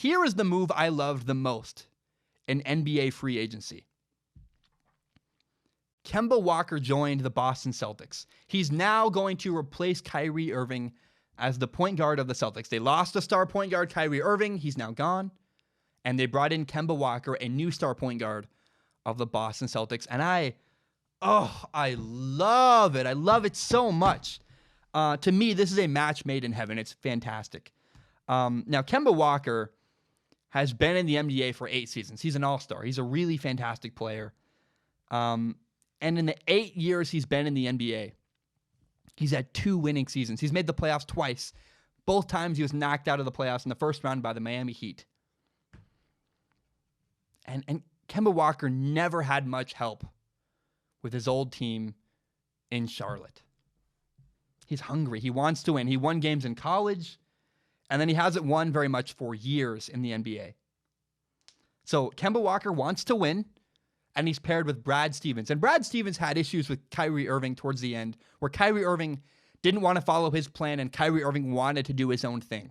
here is the move I loved the most in NBA free agency. Kemba Walker joined the Boston Celtics. He's now going to replace Kyrie Irving as the point guard of the Celtics. They lost a star point guard, Kyrie Irving. He's now gone. And they brought in Kemba Walker, a new star point guard of the Boston Celtics. And I love it. I love it so much. To me, this is a match made in heaven. It's fantastic. Now, Kemba Walker has been in the NBA for 8 seasons. He's an all-star. He's a really fantastic player. And in the 8 years he's been in the NBA, he's had 2 winning seasons. He's made the playoffs twice. Both times he was knocked out of the playoffs in the first round by the Miami Heat. And Kemba Walker never had much help with his old team in Charlotte. He's hungry. He wants to win. He won games in college, and then he hasn't won very much for years in the NBA. So Kemba Walker wants to win, and he's paired with Brad Stevens. And Brad Stevens had issues with Kyrie Irving towards the end, where Kyrie Irving didn't want to follow his plan, and Kyrie Irving wanted to do his own thing.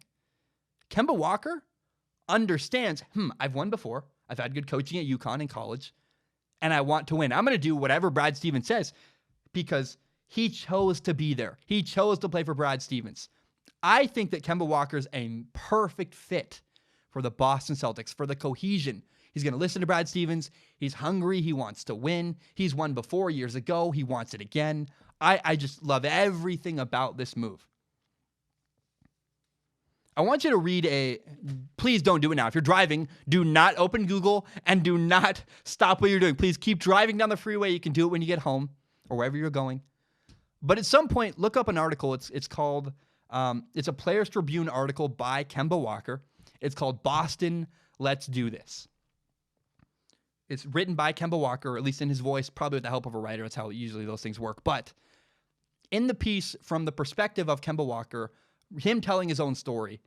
Kemba Walker understands, I've won before. I've had good coaching at UConn in college, and I want to win. I'm going to do whatever Brad Stevens says because he chose to be there. He chose to play for Brad Stevens. I think that Kemba Walker is a perfect fit for the Boston Celtics, for the cohesion. He's going to listen to Brad Stevens. He's hungry. He wants to win. He's won before years ago. He wants it again. I just love everything about this move. I want you to read please don't do it now. If you're driving, do not open Google and do not stop what you're doing. Please keep driving down the freeway. You can do it when you get home or wherever you're going. But at some point, look up an article. It's called, it's a Players Tribune article by Kemba Walker. It's called Boston, Let's Do This. It's written by Kemba Walker, at least in his voice, probably with the help of a writer. That's how usually those things work. But in the piece, from the perspective of Kemba Walker, him telling his own story,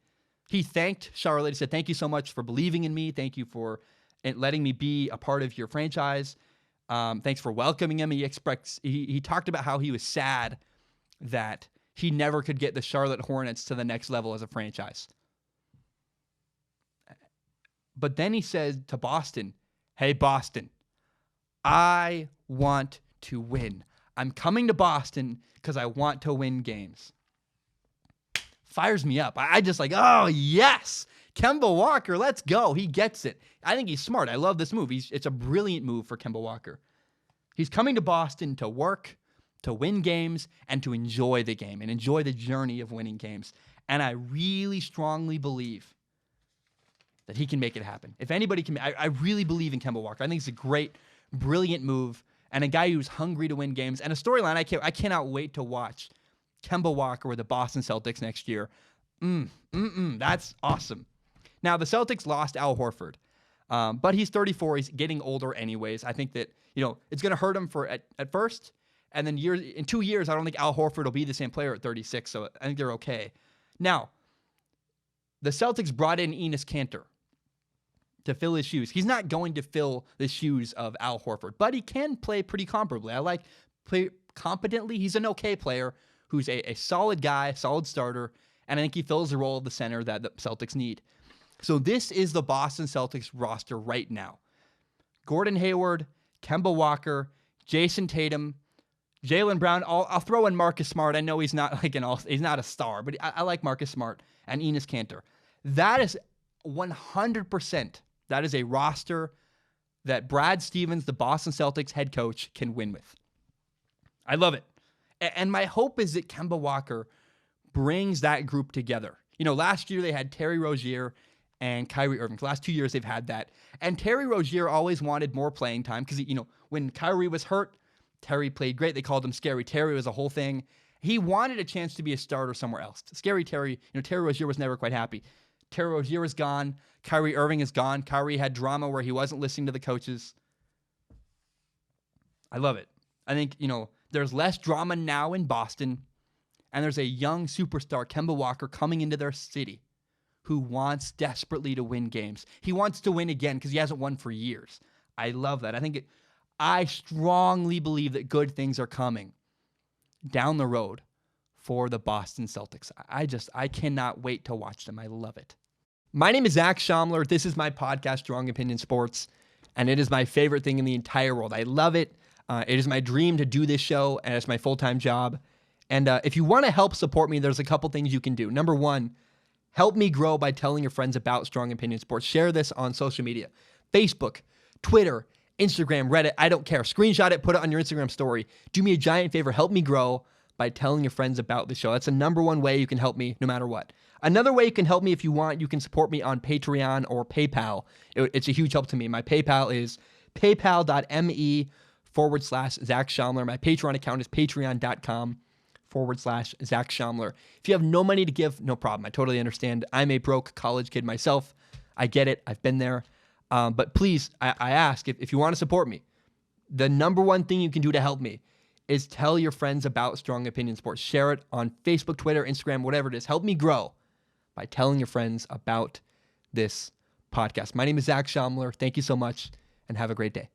he thanked Charlotte. He said, thank you so much for believing in me. Thank you for letting me be a part of your franchise. Thanks for welcoming him. He talked about how he was sad that he never could get the Charlotte Hornets to the next level as a franchise. But then he said to Boston, hey, Boston, I want to win. I'm coming to Boston because I want to win games. Fires me up. I just like, oh, yes. Kemba Walker, let's go. He gets it. I think he's smart. I love this move. It's a brilliant move for Kemba Walker. He's coming to Boston to work, to win games, and to enjoy the game and enjoy the journey of winning games. And I really strongly believe that he can make it happen. If anybody can, I really believe in Kemba Walker. I think it's a great, brilliant move and a guy who's hungry to win games and a storyline I cannot wait to watch. Kemba Walker with the Boston Celtics next year. That's awesome. Now, the Celtics lost Al Horford, but he's 34. He's getting older anyways. I think that, it's going to hurt him at first, and then in 2 years, I don't think Al Horford will be the same player at 36, so I think they're okay. Now, the Celtics brought in Enes Kanter to fill his shoes. He's not going to fill the shoes of Al Horford, but he can play pretty comparably. Play competently. He's an okay player who's a solid guy, solid starter, and I think he fills the role of the center that the Celtics need. So this is the Boston Celtics roster right now. Gordon Hayward, Kemba Walker, Jason Tatum, Jaylen Brown. I'll throw in Marcus Smart. I know he's not he's not a star, but I like Marcus Smart and Enes Kanter. That is 100%. That is a roster that Brad Stevens, the Boston Celtics head coach, can win with. I love it. And my hope is that Kemba Walker brings that group together. Last year they had Terry Rozier and Kyrie Irving. For the last 2 years they've had that. And Terry Rozier always wanted more playing time because, when Kyrie was hurt, Terry played great. They called him Scary Terry. It was a whole thing. He wanted a chance to be a starter somewhere else. Scary Terry, Terry Rozier was never quite happy. Terry Rozier is gone. Kyrie Irving is gone. Kyrie had drama where he wasn't listening to the coaches. I love it. I think, there's less drama now in Boston, and there's a young superstar, Kemba Walker, coming into their city who wants desperately to win games. He wants to win again because he hasn't won for years. I love that. I strongly believe that good things are coming down the road for the Boston Celtics. I cannot wait to watch them. I love it. My name is Zach Schaumler. This is my podcast, Strong Opinion Sports, and it is my favorite thing in the entire world. I love it. It is my dream to do this show, and it's my full-time job. And if you want to help support me, there's a couple things you can do. Number one, help me grow by telling your friends about Strong Opinion Sports. Share this on social media. Facebook, Twitter, Instagram, Reddit, I don't care. Screenshot it, put it on your Instagram story. Do me a giant favor. Help me grow by telling your friends about the show. That's the number one way you can help me no matter what. Another way you can help me if you want, you can support me on Patreon or PayPal. It's a huge help to me. My PayPal is paypal.me/Zach Schaumler. My Patreon account is patreon.com/Zach Schaumler. If you have no money to give, no problem. I totally understand. I'm a broke college kid myself. I get it. I've been there. But please, I ask, if you want to support me, the number one thing you can do to help me is tell your friends about Strong Opinion Sports. Share it on Facebook, Twitter, Instagram, whatever it is. Help me grow by telling your friends about this podcast. My name is Zach Schaumler. Thank you so much, and have a great day.